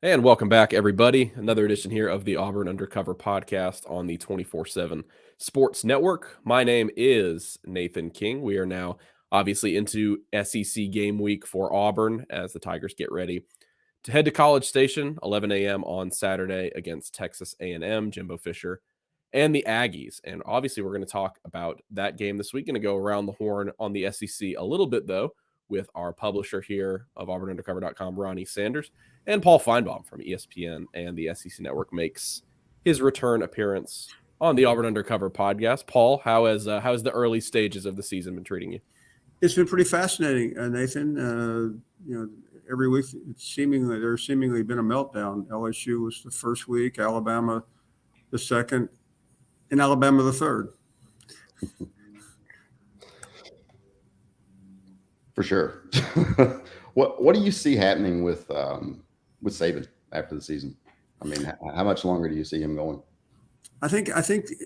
And welcome back, everybody. Another edition here of the Auburn Undercover podcast on the 24/7 Sports Network. My name is Nathan King. We are now obviously into SEC game week for Auburn as the Tigers get ready to head to College Station, 11 a.m. on Saturday against Texas A&M, Jimbo Fisher, and the Aggies. And obviously, we're going to talk about that game this week. Going to go around the horn on the SEC a little bit, though, with our publisher here of AuburnUndercover.com, Ronnie Sanders, and Paul Finebaum from ESPN and the SEC Network makes his return appearance on the Auburn Undercover podcast. Paul, how has the early stages of the season been treating you? It's been pretty fascinating, Nathan. Every week there's seemingly been a meltdown. LSU was the first week, Alabama the second, and Alabama the third. For sure. What do you see happening with Saban after the season? I mean, how much longer do you see him going? I think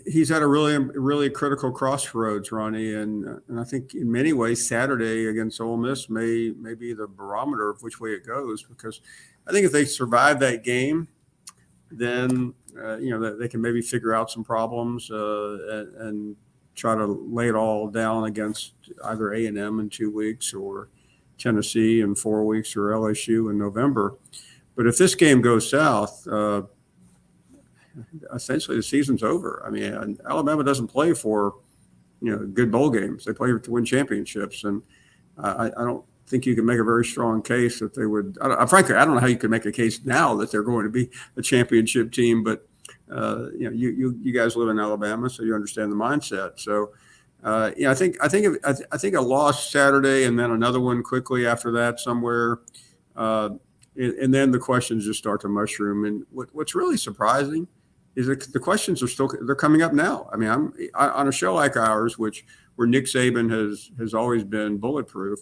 he's at a really critical crossroads, Ronnie, and I think in many ways Saturday against Ole Miss may be the barometer of which way it goes, because I think if they survive that game, then they can maybe figure out some problems and try to lay it all down against either A&M in 2 weeks or Tennessee in 4 weeks or LSU in November. But if this game goes south, essentially the season's over. I mean, Alabama doesn't play for, good bowl games. They play to win championships. And I don't think you can make a very strong case that they would. Frankly, I don't know how you can make a case now that they're going to be a championship team, but you guys live in Alabama, so you understand the mindset. So, I think a loss Saturday and then another one quickly after that somewhere, and then the questions just start to mushroom. And what's really surprising is that the questions they're coming up now. I mean, I'm on a show like ours, where Nick Saban has always been bulletproof.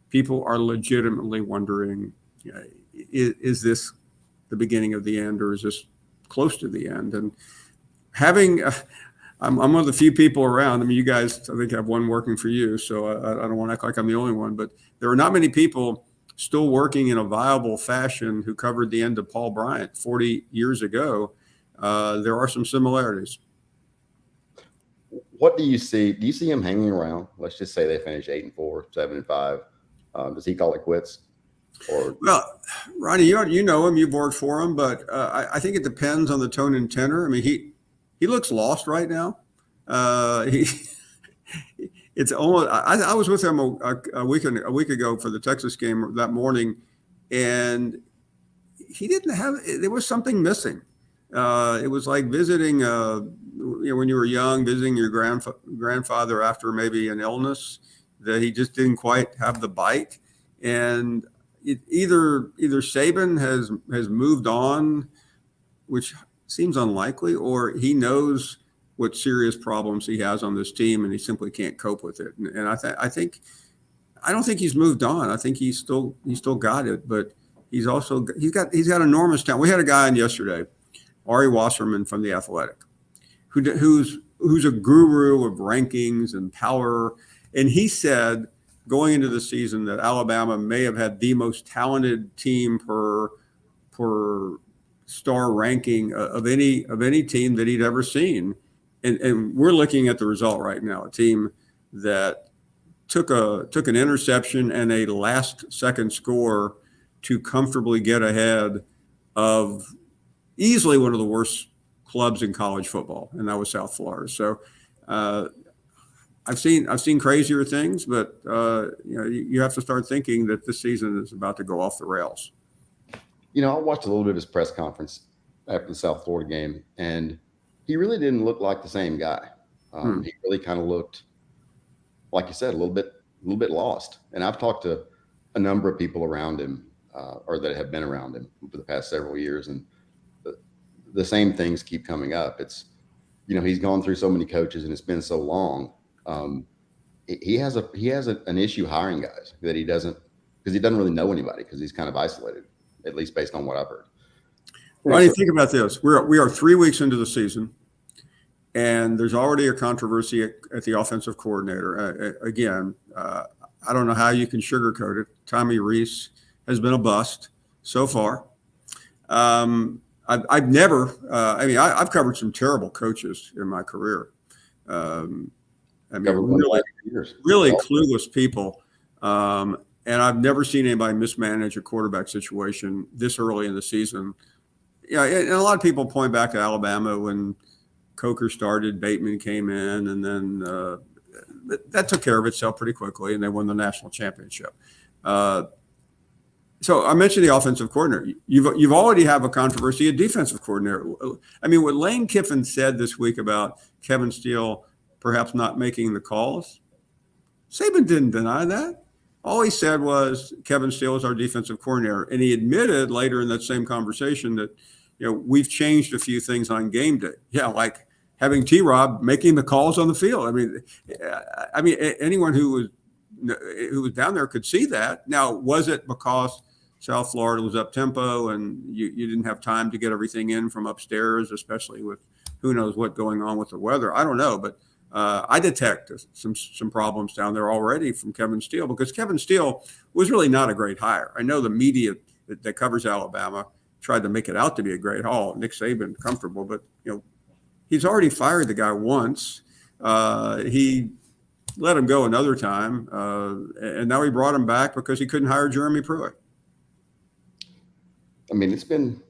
People are legitimately wondering, is this the beginning of the end, or is this close to the end? And I'm one of the few people around. I mean, you guys, I think, have one working for you, so I don't want to act like I'm the only one. But there are not many people still working in a viable fashion who covered the end of Paul Bryant 40 years ago. There are some similarities. What do you see? Do you see him hanging around? Let's just say they finish 8-4, 7-5. Does he call it quits? Well, Ronnie, you know him, you've worked for him, but I think it depends on the tone and tenor. I mean, he looks lost right now. It's almost. I was with him a week ago for the Texas game that morning, and he didn't have. There was something missing. It was like visiting, when you were young, visiting your grandfather after maybe an illness, that he just didn't quite have the bite. And either Saban has moved on, which seems unlikely, or he knows what serious problems he has on this team and he simply can't cope with it. And I don't think he's moved on. I think he's still got it, but he's got enormous talent. We had a guy on yesterday, Ari Wasserman from The Athletic, who's a guru of rankings and power. And he said going into the season that Alabama may have had the most talented team per star ranking of any team that he'd ever seen. And we're looking at the result right now, a team that took an interception and a last second score to comfortably get ahead of easily one of the worst clubs in college football, and that was South Florida. So I've seen crazier things, but you have to start thinking that this season is about to go off the rails. I watched a little bit of his press conference after the South Florida game, and he really didn't look like the same guy. He really kind of looked, like you said, a little bit lost. And I've talked to a number of people around him, or that have been around him for the past several years, and the same things keep coming up. It's, he's gone through so many coaches and it's been so long. He has an issue hiring guys that he doesn't really know anybody, because he's kind of isolated, at least based on what I've heard. Why do you think about this? We are 3 weeks into the season, and there's already a controversy at the offensive coordinator. I don't know how you can sugarcoat it. Tommy Rees has been a bust so far. I've never. I've covered some terrible coaches in my career. Really clueless people. And I've never seen anybody mismanage a quarterback situation this early in the season. Yeah, and a lot of people point back to Alabama when Coker started, Bateman came in, and then that took care of itself pretty quickly, and they won the national championship. So I mentioned the offensive coordinator. You've already have a controversy at defensive coordinator. I mean, what Lane Kiffin said this week about Kevin Steele perhaps not making the calls, Saban didn't deny that. All he said was Kevin Steele is our defensive coordinator, and he admitted later in that same conversation that we've changed a few things on game day. Yeah, like having T-Rob making the calls on the field. I mean, anyone who was down there could see that. Now, was it because South Florida was up tempo and you didn't have time to get everything in from upstairs, especially with who knows what going on with the weather? I don't know, but I detect some problems down there already from Kevin Steele, because Kevin Steele was really not a great hire. I know the media that covers Alabama tried to make it out to be a great haul. Nick Saban comfortable, but he's already fired the guy once. He let him go another time, and now he brought him back because he couldn't hire Jeremy Pruitt. I mean, it's going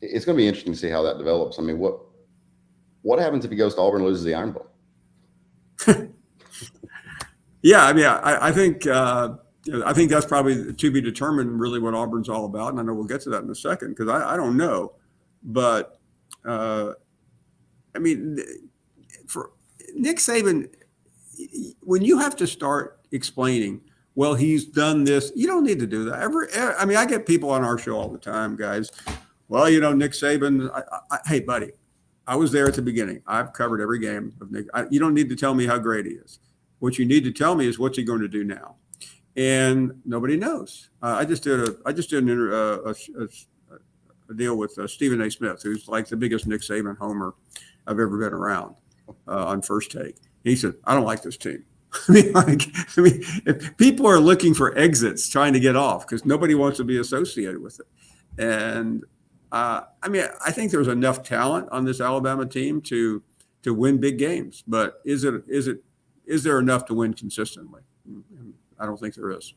to be interesting to see how that develops. I mean, what happens if he goes to Auburn and loses the Iron Bowl? Yeah, I mean, I think that's probably to be determined. Really, what Auburn's all about, and I know we'll get to that in a second because I don't know, but I mean, for Nick Saban, when you have to start explaining, well, he's done this, you don't need to do that. I mean, I get people on our show all the time, guys. Well, Nick Saban. Hey, buddy, I was there at the beginning. I've covered every game of Nick. You don't need to tell me how great he is. What you need to tell me is what's he going to do now, and nobody knows. I just did a deal with Stephen A. Smith, who's like the biggest Nick Saban homer I've ever been around on First Take. He said, "I don't like this team." I mean, if people are looking for exits, trying to get off because nobody wants to be associated with it, and I mean, I think there's enough talent on this Alabama team to win big games, but is there enough to win consistently? I don't think there is.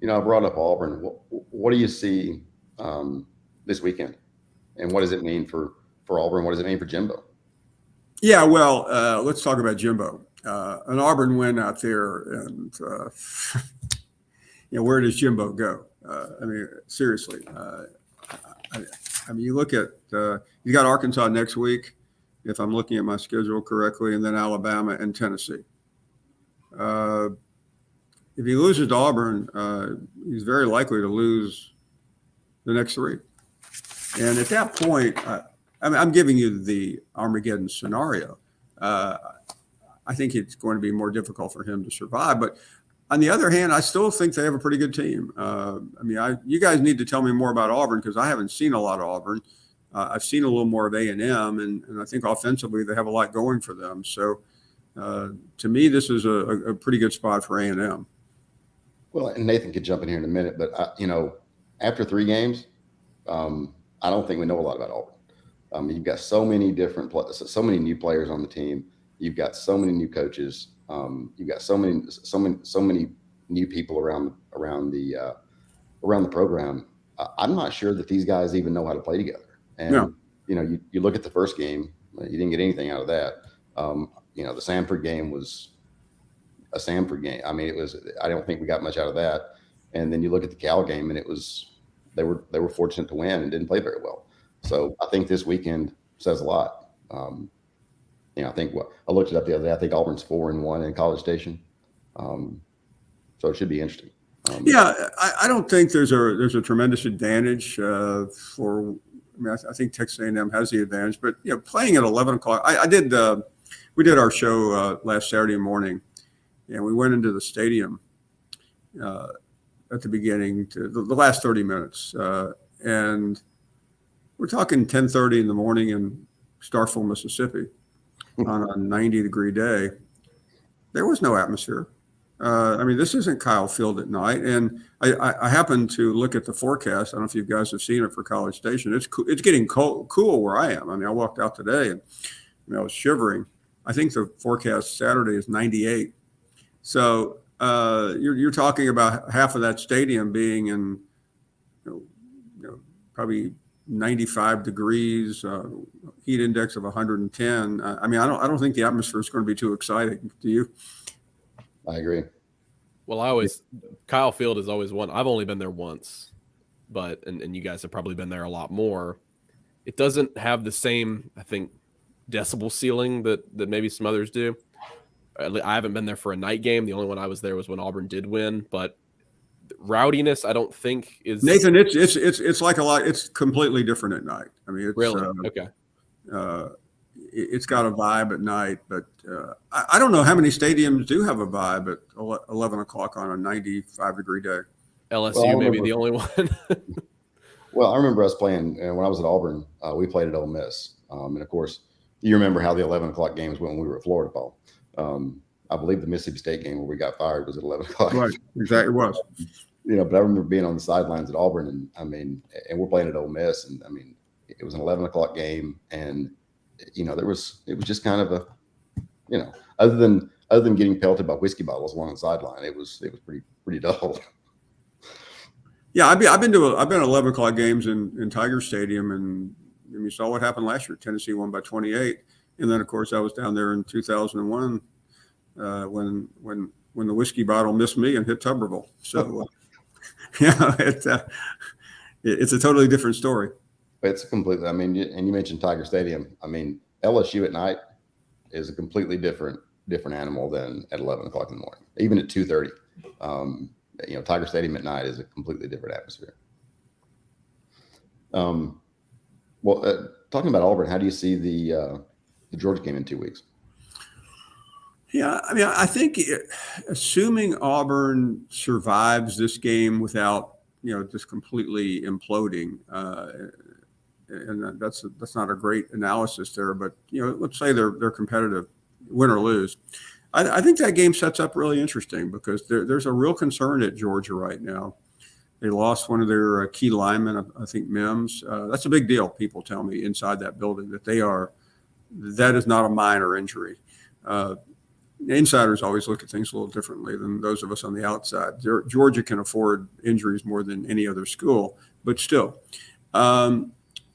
I brought up Auburn. What do you see this weekend, and what does it mean for Auburn? What does it mean for Jimbo? Yeah, well, let's talk about Jimbo. An Auburn win out there, and where does Jimbo go? I mean, seriously. I mean, you look at you got Arkansas next week, if I'm looking at my schedule correctly, and then Alabama and Tennessee. If he loses to Auburn, he's very likely to lose the next three. And at that point, I'm giving you the Armageddon scenario. I think it's going to be more difficult for him to survive. But on the other hand, I still think they have a pretty good team. You guys need to tell me more about Auburn because I haven't seen a lot of Auburn. I've seen a little more of A&M, and I think offensively they have a lot going for them. So to me, this is a pretty good spot for A&M. Well, and Nathan could jump in here in a minute, but after 3 games, I don't think we know a lot about Auburn. You've got so many different so many new players on the team. You've got so many new coaches. You've got so many new people around the program. I'm not sure that these guys even know how to play together. And you look at the first game, you didn't get anything out of that. The Samford game was a Samford game. I mean, I don't think we got much out of that. And then you look at the Cal game, and they were fortunate to win and didn't play very well. So I think this weekend says a lot. I think I looked it up the other day. I think Auburn's 4-1 in College Station, so it should be interesting. I don't think there's a tremendous advantage for. I think Texas A&M has the advantage, but playing at 11 o'clock. We did our show last Saturday morning, and we went into the stadium at the beginning to the last 30 minutes, and we're talking 10:30 in the morning in Starkville, Mississippi. On a 90-degree day, there was no atmosphere. I mean, this isn't Kyle Field at night. And I happened to look at the forecast. I don't know if you guys have seen it for College Station. It's getting cool where I am. I mean, I walked out today and I was shivering. I think the forecast Saturday is 98. So you're talking about half of that stadium being in, probably 95 degrees, heat index of 110. I mean, I don't think the atmosphere is going to be too exciting. Do you? I agree. Well, Kyle Field is always one. I've only been there once, but and you guys have probably been there a lot more. It doesn't have the same, I think, decibel ceiling that maybe some others do. I haven't been there for a night game. The only one I was there was when Auburn did win, but rowdiness, I don't think is Nathan. It's like a lot. It's completely different at night. I mean, it's really okay. It's got a vibe at night, but I don't know how many stadiums do have a vibe at 11 o'clock on a 95-degree day. LSU may be the only one. Well, I remember us playing when I was at Auburn. We played at Ole Miss, and of course, you remember how the 11 o'clock games went when we were at Florida Ball. I believe the Mississippi State game where we got fired was at 11 o'clock. Right, exactly, it was. But I remember being on the sidelines at Auburn, and we're playing at Ole Miss, and I mean, it was an 11 o'clock game, and it was just kind of a, other than getting pelted by whiskey bottles along the sideline, it was pretty dull. Yeah, I've been to 11 o'clock games in Tiger Stadium, and you saw what happened last year. Tennessee won by 28, and then of course I was down there in 2001 when the whiskey bottle missed me and hit Tuberville. So it's a totally different story. It's completely. I mean, and you mentioned Tiger Stadium. I mean, LSU at night is a completely different animal than at 11 o'clock in the morning. Even at 2:30, Tiger Stadium at night is a completely different atmosphere. Talking about Auburn, how do you see the Georgia game in 2 weeks? Yeah, I mean, I think assuming Auburn survives this game without just completely imploding. And that's not a great analysis there, but let's say they're competitive, win or lose. I think that game sets up really interesting because there's a real concern at Georgia right now. They lost one of their key linemen, I think Mims. That's a big deal. People tell me inside that building that is not a minor injury. Insiders always look at things a little differently than those of us on the outside. Georgia can afford injuries more than any other school, but still.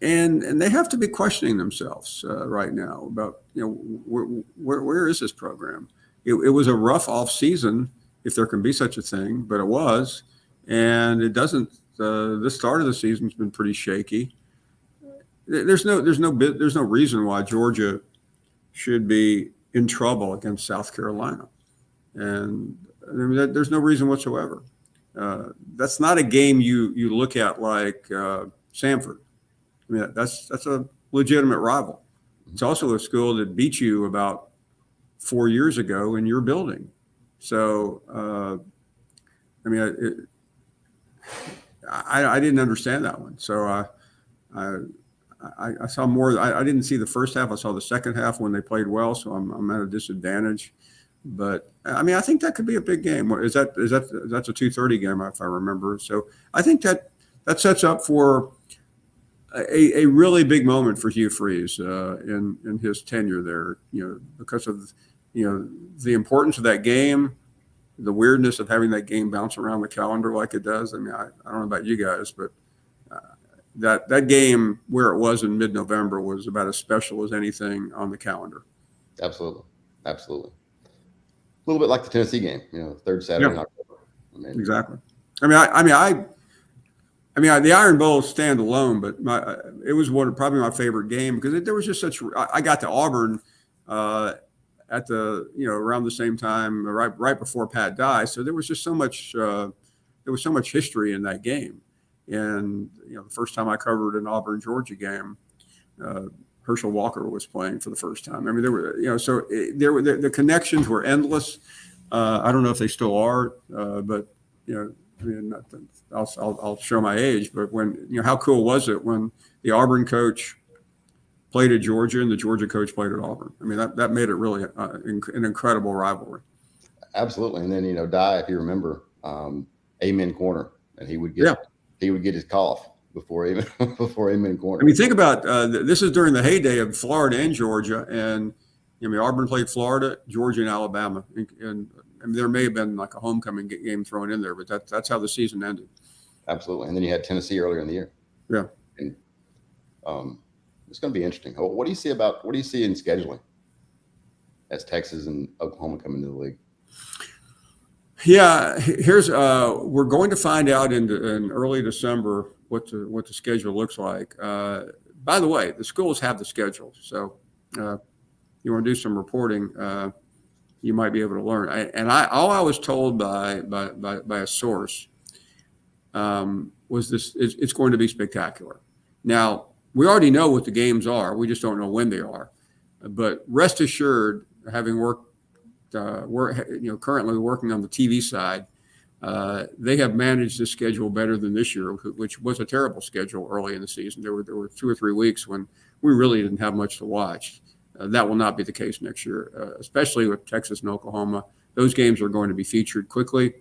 And they have to be questioning themselves right now about where is this program? It was a rough off season, if there can be such a thing, but it was, and it doesn't. The start of the season's been pretty shaky. There's no reason why Georgia should be in trouble against South Carolina, and I mean, there's no reason whatsoever. That's not a game you look at like Samford. I mean, that's a legitimate rival. It's also a school that beat you about 4 years ago in your building. So, I mean, I didn't understand that one. So I saw more. I didn't see the first half. I saw the second half when they played well. So I'm at a disadvantage. But I mean, I think that could be a big game. That's a 2:30 game if I remember. So I think that sets up for a really big moment for Hugh Freeze in his tenure there. Because of the importance of that game, the weirdness of having that game bounce around the calendar like it does. I mean, I don't know about you guys, but that game where it was in mid-November was about as special as anything on the calendar. Absolutely. A little bit like the Tennessee game, third Saturday in October. Exactly. I mean, the Iron Bowl stand alone, but it was probably my favorite game because there was just such. I got to Auburn at the around the same time, right before Pat died, so there was just so much. There was so much history in that game, and the first time I covered an Auburn Georgia game, Herschel Walker was playing for the first time. I mean, there were the connections were endless. I don't know if they still are, but I mean, I'll show my age, but when how cool was it when the Auburn coach played at Georgia and the Georgia coach played at Auburn? I mean, that made it really an incredible rivalry. Absolutely. And then, Dye, if you remember, Amen Corner, and he would get his cough before Amen before Amen Corner. I mean, think about this is during the heyday of Florida and Georgia, and Auburn played Florida, Georgia, and Alabama, and there may have been like a homecoming game thrown in there, but that's how the season ended. Absolutely. And then you had Tennessee earlier in the year. Yeah. And it's going to be interesting. What do you see in scheduling as Texas and Oklahoma come into the league? Yeah, here's we're going to find out in early December what the schedule looks like. By the way, the schools have the schedule, so you want to do some reporting, you might be able to learn. All I was told by a source was this: it's going to be spectacular. Now we already know what the games are; we just don't know when they are. But rest assured, having currently working on the TV side, they have managed the schedule better than this year, which was a terrible schedule early in the season. There were 2 or 3 weeks when we really didn't have much to watch. That will not be the case next year, especially with Texas and Oklahoma. Those games are going to be featured quickly.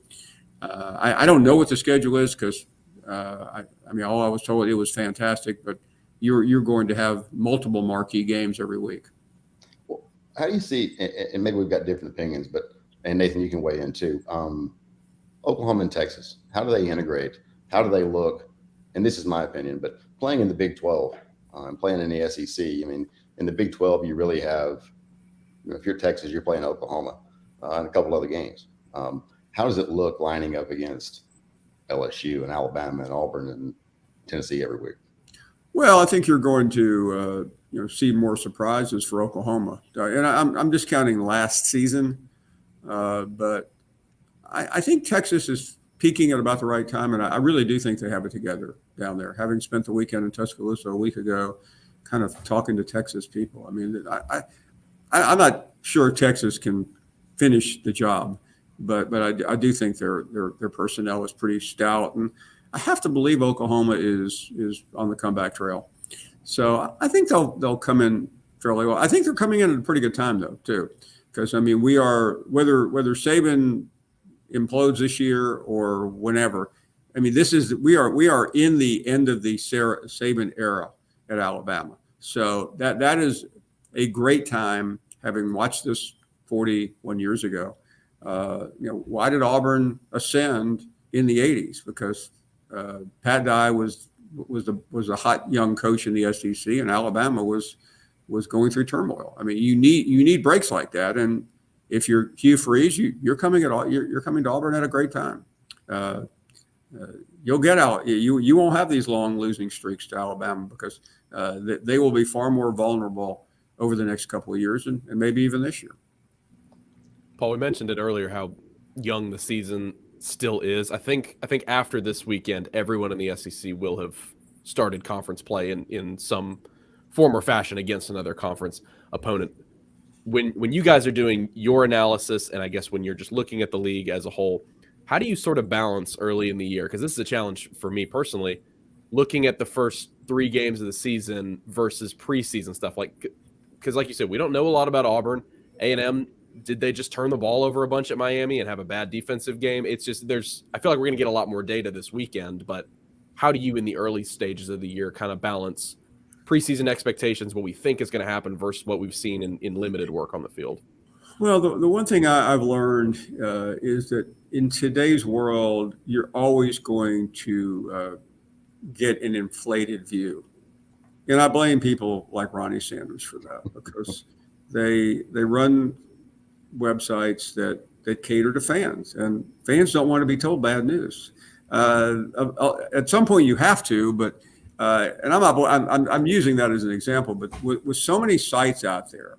I don't know what the schedule is because, all I was told, it was fantastic, but you're going to have multiple marquee games every week. How do you see, and maybe we've got different opinions, and Nathan, you can weigh in too. Oklahoma and Texas, how do they integrate? How do they look? And this is my opinion, but playing in the Big 12 and playing in the SEC, in the Big 12, you really have, if you're Texas, you're playing Oklahoma and a couple other games. How does it look lining up against LSU and Alabama and Auburn and Tennessee every week? Well, I think you're going to see more surprises for Oklahoma, and I'm discounting last season, but I think Texas is peaking at about the right time, and I really do think they have it together down there. Having spent the weekend in Tuscaloosa a week ago, kind of talking to Texas people, I'm not sure Texas can finish the job, but I do think their personnel is pretty stout, and I have to believe Oklahoma is on the comeback trail. So I think they'll come in fairly well. I think they're coming in at a pretty good time though, too, because we are whether Saban implodes this year or whenever. We are in the end of the Saban era at Alabama. So that is a great time, having watched this 41 years ago. Why did Auburn ascend in the 80s? Because Pat Dye was a hot young coach in the SEC, and Alabama was going through turmoil. You need breaks like that, and if you're Hugh Freeze, you're coming to Auburn at a great time. You'll get out. You won't have these long losing streaks to Alabama because they will be far more vulnerable over the next couple of years and maybe even this year. Paul, we mentioned it earlier how young the season still is. I think after this weekend, everyone in the SEC will have started conference play in some form or fashion against another conference opponent. When you guys are doing your analysis, and I guess when you're just looking at the league as a whole, how do you sort of balance early in the year? Because this is a challenge for me personally, looking at the first 3 games of the season versus preseason stuff. Because like you said, we don't know a lot about Auburn. A&M, did they just turn the ball over a bunch at Miami and have a bad defensive game? It's just I feel like we're going to get a lot more data this weekend, but how do you in the early stages of the year kind of balance preseason expectations, what we think is going to happen versus what we've seen in limited work on the field? Well, the one thing I've learned is that in today's world, you're always going to get an inflated view. And I blame people like Ronnie Sanders for that, because they run websites that cater to fans, and fans don't want to be told bad news. At some point you have to, but and I'm using that as an example, but with so many sites out there,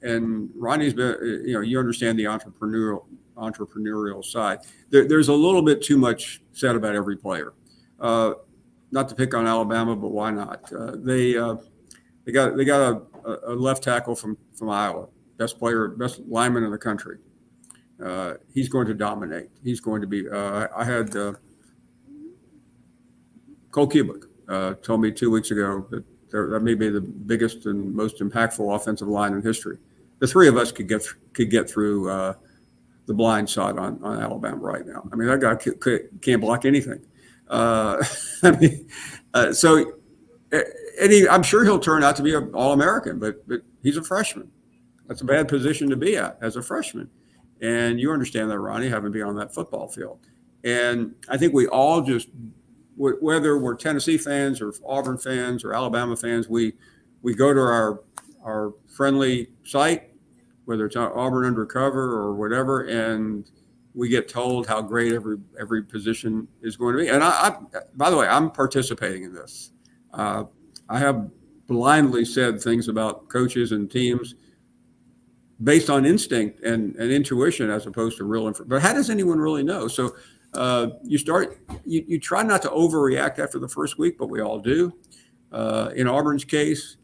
and Ronnie's been, you understand the entrepreneurial side. There's a little bit too much said about every player. Not to pick on Alabama, but why not? They got a left tackle from Iowa, best lineman in the country. He's going to dominate. He's going to be. I had Cole Kubik told me 2 weeks ago that that may be the biggest and most impactful offensive line in history. The 3 of us could get through the blind side on Alabama right now. I mean, that guy can't block anything. I mean, so I'm sure he'll turn out to be an All-American, but he's a freshman. That's a bad position to be at as a freshman. And you understand that, Ronnie, having been on that football field. And I think we all just, whether we're Tennessee fans or Auburn fans or Alabama fans, we go to our friendly site, whether it's Auburn Undercover or whatever, and we get told how great every position is going to be. And I by the way, I'm participating in this. I have blindly said things about coaches and teams based on instinct and intuition as opposed to real information. But how does anyone really know? So you try not to overreact after the first week, but we all do. In Auburn's case,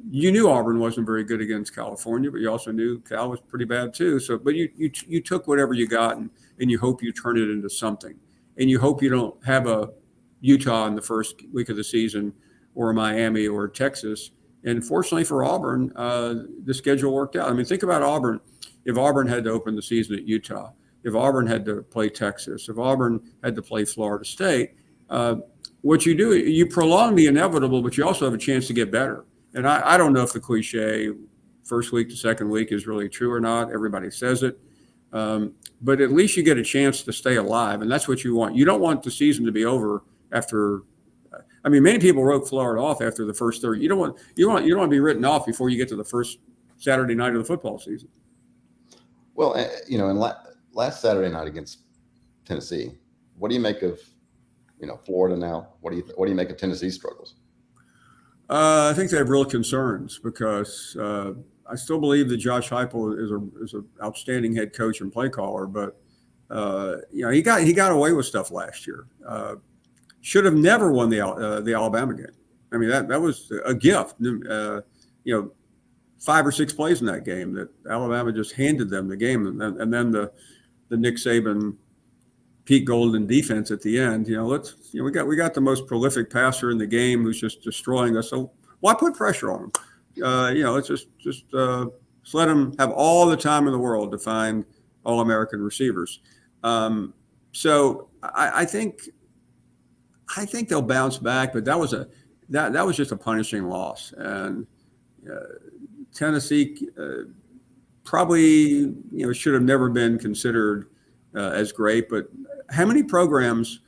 you knew Auburn wasn't very good against California, but you also knew Cal was pretty bad too. So, but you took whatever you got and you hope you turn it into something. And you hope you don't have a Utah in the first week of the season or Miami or Texas. And fortunately for Auburn, the schedule worked out. I mean, think about Auburn. If Auburn had to open the season at Utah, if Auburn had to play Texas, if Auburn had to play Florida State, what you do, you prolong the inevitable, but you also have a chance to get better. And I don't know if the cliche first week to second week is really true or not. Everybody says it. But at least you get a chance to stay alive. And that's what you want. You don't want the season to be over after. I mean, many people wrote Florida off after the first 30. You don't want to be written off before you get to the first Saturday night of the football season. Well, and last Saturday night against Tennessee, what do you make of, Florida now? What do you make of Tennessee's struggles? I think they have real concerns because I still believe that Josh Heupel is an outstanding head coach and play caller, but he got away with stuff last year. Should have never won the Alabama game. I mean, that was a gift. 5 or 6 plays in that game that Alabama just handed them the game, and then the Nick Saban, Pete Golden defense at the end. We got the most prolific passer in the game who's just destroying us. So why put pressure on him? Let's just let him have all the time in the world to find All-American receivers. So I think they'll bounce back, but that was just a punishing loss. And Tennessee probably should have never been considered as great. But how many programs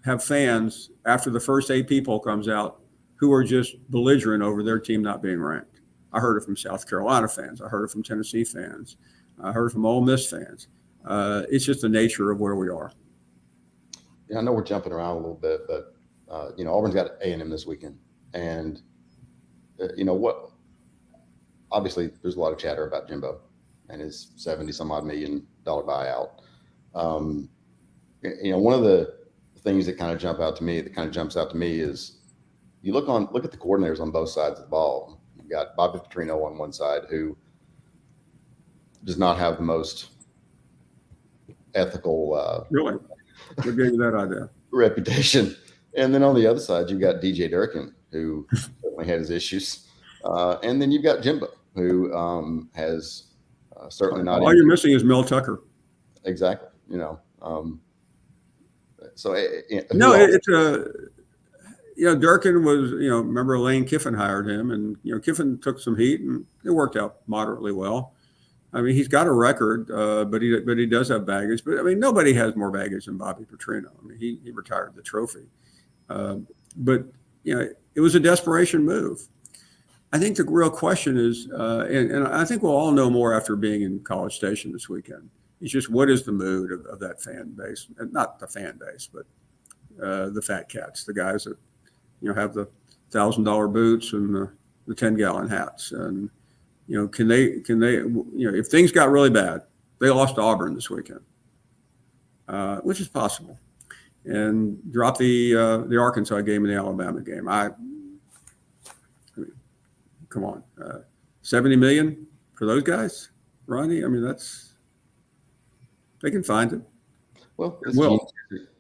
have fans after the first AP poll comes out who are just belligerent over their team not being ranked? I heard it from South Carolina fans. I heard it from Tennessee fans. I heard it from Ole Miss fans. It's just the nature of where we are. Yeah, I know we're jumping around a little bit, but Auburn's got A&M this weekend, and what? Obviously, there's a lot of chatter about Jimbo and his $70-some-odd million buyout. One of the things that kind of jumps out to me is you look at the coordinators on both sides of the ball. You've got Bobby Petrino on one side, who does not have the most ethical Really? What gave you that idea? reputation. And then on the other side, you've got DJ Durkin, who certainly had his issues. And then you've got Jimbo, who has certainly not. All you're missing is Mel Tucker. Exactly. Durkin was, remember Lane Kiffin hired him, and, Kiffin took some heat and it worked out moderately well. I mean, he's got a record, but he does have baggage. But I mean, nobody has more baggage than Bobby Petrino. I mean, he retired the trophy. But it was a desperation move. I think the real question is, and I think we'll all know more after being in College Station this weekend. It's just, what is the mood of that fan base? Not the fan base, but the fat cats, the guys that have the $1,000 boots and the 10-gallon hats. And can they if things got really bad, they lost to Auburn this weekend, which is possible, and drop the Arkansas game and the Alabama game. I mean, come on, $70 million for those guys, Ronnie. I mean, they can find it. Well,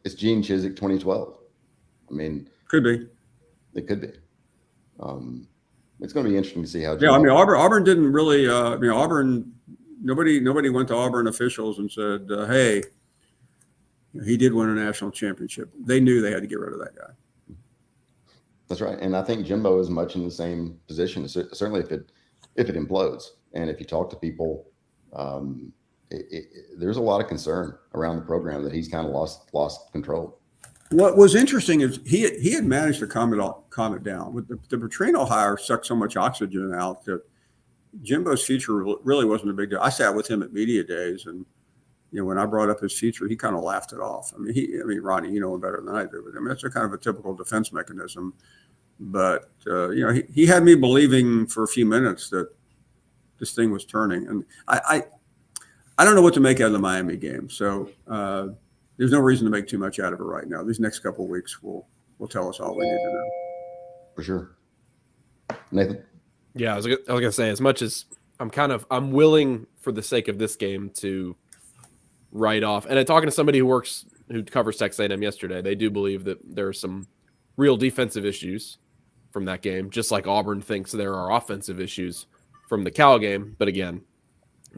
it's Gene Chizik 2012. I mean, could be. It could be. It's going to be interesting to see how. Yeah, I mean, Auburn didn't really. Auburn nobody went to Auburn officials and said, "Hey, he did win a national championship." They knew they had to get rid of that guy. That's right, and I think Jimbo is much in the same position. Certainly, if it implodes, and if you talk to people, there's a lot of concern around the program that he's kind of lost control. What was interesting is he had managed to calm it down. With the Petrino hire sucked so much oxygen out that Jimbo's future really wasn't a big deal. I sat with him at media days, and when I brought up his future, he kind of laughed it off. I mean, Ronnie, you know him better than I do, but I mean, that's a kind of a typical defense mechanism. But he had me believing for a few minutes that this thing was turning, and I don't know what to make out of the Miami game. So there's no reason to make too much out of it right now. These next couple of weeks will tell us all we need to know. For sure. Nathan? Yeah, I was gonna say, as much as I'm willing for the sake of this game to write off. And talking to somebody who covers Texas A&M yesterday, they do believe that there are some real defensive issues from that game, just like Auburn thinks there are offensive issues from the Cal game. But again,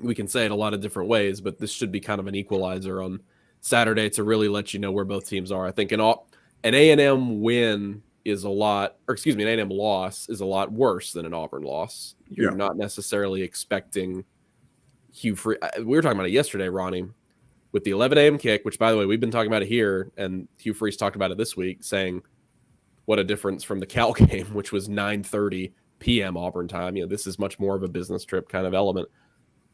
we can say it a lot of different ways, but this should be kind of an equalizer on Saturday to really let you know where both teams are. I think an A&M win is an A&M loss is a lot worse than an Auburn loss. You're not necessarily expecting Hugh Freeze. We were talking about it yesterday, Ronnie, with the 11 a.m. kick, which, by the way, we've been talking about it here, and Hugh Freeze talked about it this week, saying what a difference from the Cal game, which was 9:30 p.m. Auburn time. This is much more of a business trip kind of element.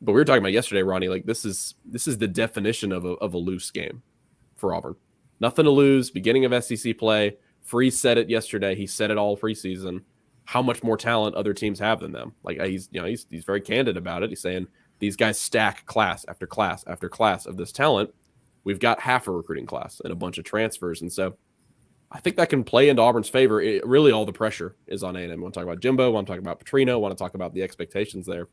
But we were talking about yesterday, Ronnie, like this is the definition of a loose game for Auburn. Nothing to lose, beginning of SEC play. Freeze said it yesterday. He said it all preseason. How much more talent other teams have than them? Like he's very candid about it. He's saying these guys stack class after class after class of this talent. We've got half a recruiting class and a bunch of transfers, and so I think that can play into Auburn's favor. Really, all the pressure is on A&M. We want to talk about Jimbo. We want to talk about Petrino. We want to talk about the expectations there.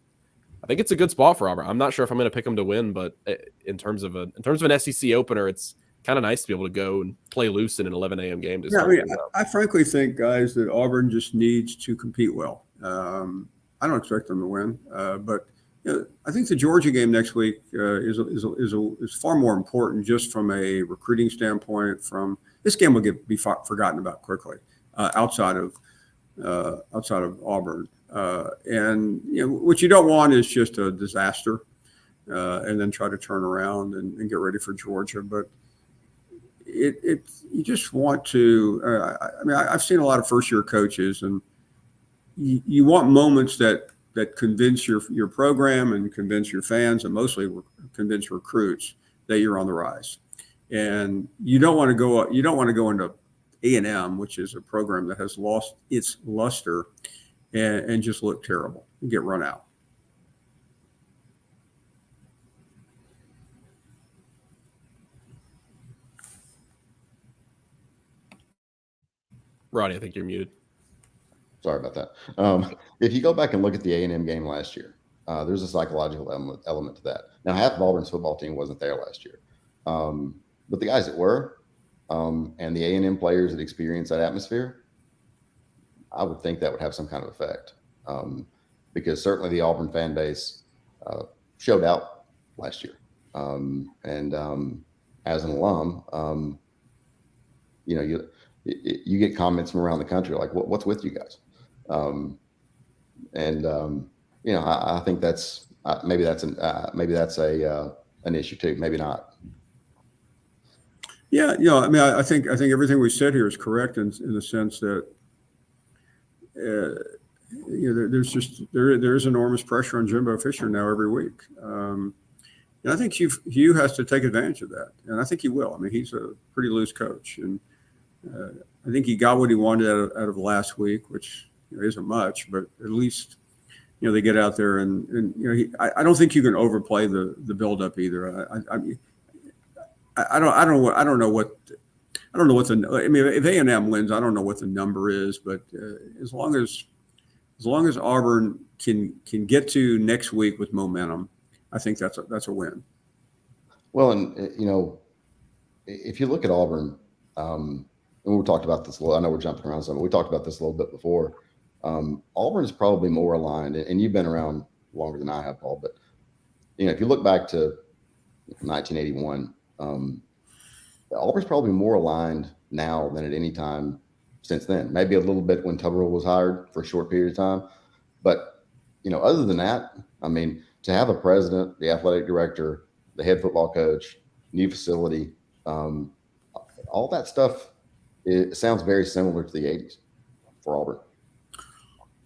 I think it's a good spot for Auburn. I'm not sure if I'm going to pick them to win, but in terms of an SEC opener, it's kind of nice to be able to go and play loose in an 11 a.m. game. I frankly think, guys, that Auburn just needs to compete well. I don't expect them to win, but I think the Georgia game next week is far more important just from a recruiting standpoint. From this game will be forgotten about quickly outside of Auburn. And what you don't want is just a disaster and then try to turn around and get ready for Georgia. But you just want to. I've seen a lot of first year coaches, and you want moments that convince your program and convince your fans and mostly convince recruits that you're on the rise. And you don't want to go into A&M, which is a program that has lost its luster, and just look terrible and get run out. Rodney, I think you're muted. Sorry about that. If you go back and look at the A&M game last year, there's a psychological element to that. Now, half of Auburn's football team wasn't there last year. But the guys that were, and the A&M players that experienced that atmosphere, I would think that would have some kind of effect. Because certainly the Auburn fan base showed out last year. As an alum, you get comments from around the country like, what's with you guys? I think that's maybe that's an issue too. Maybe not. Yeah, I think everything we said here is correct in the sense that there's enormous pressure on Jimbo Fisher now every week, and I think Hugh has to take advantage of that, and I think he will. I mean, he's a pretty loose coach, and I think he got what he wanted out of last week, which isn't much, but at least they get out there and I don't think you can overplay the buildup either. I don't know what if A&M wins, I don't know what the number is, but as long as Auburn can get to next week with momentum, I think that's a win. Well, and if you look at Auburn, and we talked about this a little. I know we're jumping around some, but we talked about this a little bit before. Auburn is probably more aligned, and you've been around longer than I have, Paul, but if you look back to 1981, Auburn's probably more aligned now than at any time since then. Maybe a little bit when Tuberville was hired for a short period of time. But, other than that, I mean, to have a president, the athletic director, the head football coach, new facility, all that stuff, it sounds very similar to the 80s for Auburn.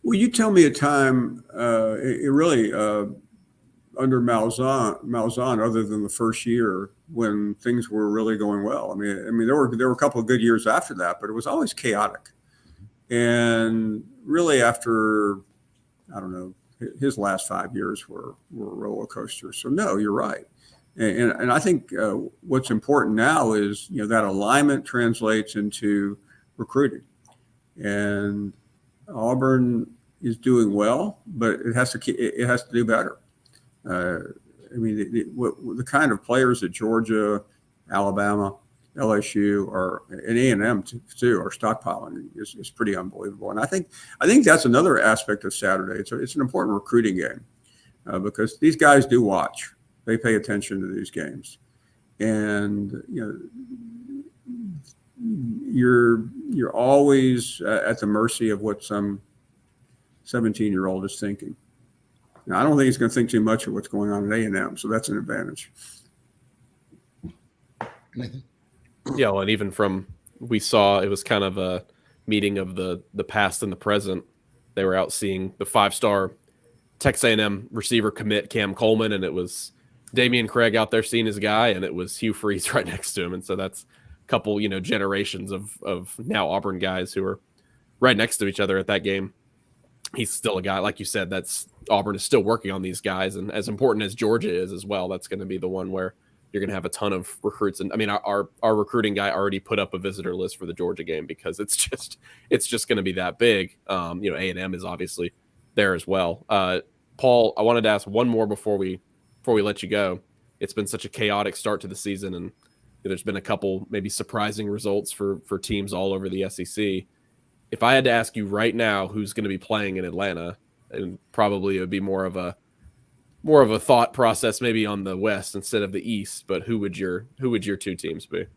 Will you tell me a time, it really, under Malzahn, other than the first year when things were really going well? I mean, there were a couple of good years after that, but it was always chaotic. And really, after, I don't know, his last 5 years were roller coasters. So no, you're right. And I think what's important now is that alignment translates into recruiting, and Auburn is doing well, but it has to do better. I mean, the kind of players that Georgia, Alabama, LSU, and A&M too are stockpiling is pretty unbelievable. And I think that's another aspect of Saturday. It's an important recruiting game because these guys do watch. They pay attention to these games, and you're always at the mercy of what some 17-year-old is thinking. Now, I don't think he's going to think too much of what's going on at A&M, so that's an advantage. Yeah, well, and even we saw it was kind of a meeting of the past and the present. They were out seeing the 5-star Texas A&M receiver commit Cam Coleman, and it was Damian Craig out there seeing his guy, and it was Hugh Freeze right next to him. And so that's a couple, generations of now Auburn guys who are right next to each other at that game. He's still a guy, like you said, Auburn is still working on these guys. And as important as Georgia is as well, that's going to be the one where you're going to have a ton of recruits. And I mean, our recruiting guy already put up a visitor list for the Georgia game because it's just going to be that big. A&M is obviously there as well. Paul, I wanted to ask one more before we let you go. It's been such a chaotic start to the season, and there's been a couple maybe surprising results for teams all over the SEC. If I had to ask you right now who's going to be playing in Atlanta, and probably it would be more of a thought process maybe on the West instead of the East, but who would your two teams be?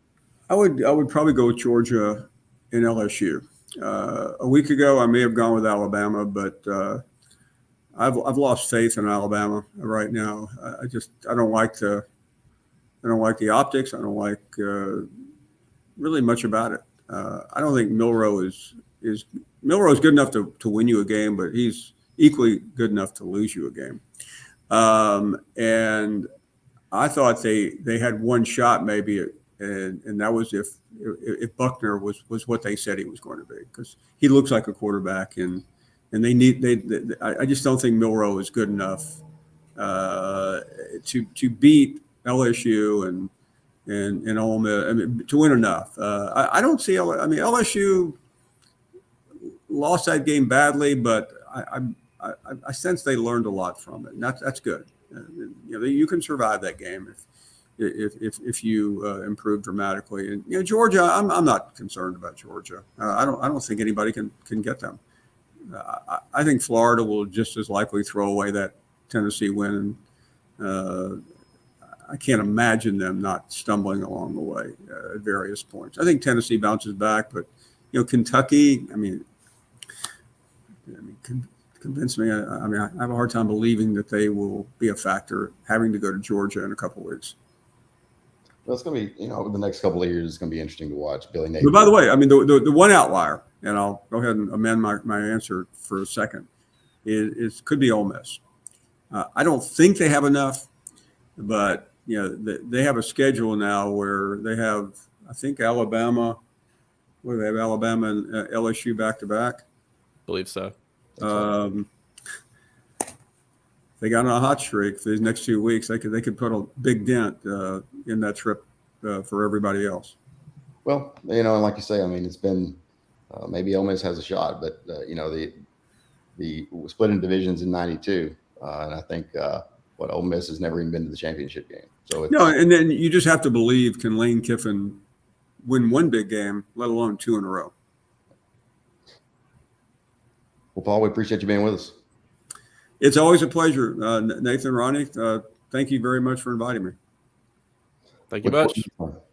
I would probably go with Georgia and LSU. A week ago, I may have gone with Alabama, but I've lost faith in Alabama right now. I don't like the optics. I don't like really much about it. I don't think Milroe is good enough to win you a game, but he's equally good enough to lose you a game. And I thought they had one shot maybe, and that was if Buckner was what they said he was going to be, because he looks like a quarterback, and I just don't think Milroe is good enough to beat LSU and Ole Miss. I mean, to win enough. I don't see. LSU lost that game badly, but I sense they learned a lot from it, and that's good. You can survive that game if you improve dramatically. And Georgia, I'm not concerned about Georgia. I don't think anybody can get them. I think Florida will just as likely throw away that Tennessee win. I can't imagine them not stumbling along the way at various points. I think Tennessee bounces back, but Kentucky. Convince me. I have a hard time believing that they will be a factor having to go to Georgia in a couple of weeks. Well, it's going to be, the next couple of years, it's going to be interesting to watch. Billy Nate. But by the way, the one outlier, and I'll go ahead and amend my answer for a second, is could be Ole Miss. I don't think they have enough, but they have a schedule now where they have, I think, Alabama. What do they have? Alabama and LSU back to back. Believe so. They got on a hot streak for these next 2 weeks. They could put a big dent in that trip for everybody else. Well, like you say, it's been maybe Ole Miss has a shot, but the split in divisions in '92, and I think Ole Miss has never even been to the championship game. So no, and then you just have to believe, can Lane Kiffin win one big game, let alone two in a row? Well, Paul, we appreciate you being with us. It's always a pleasure. Nathan, Ronnie, thank you very much for inviting me. Thank you Look much. forward to it.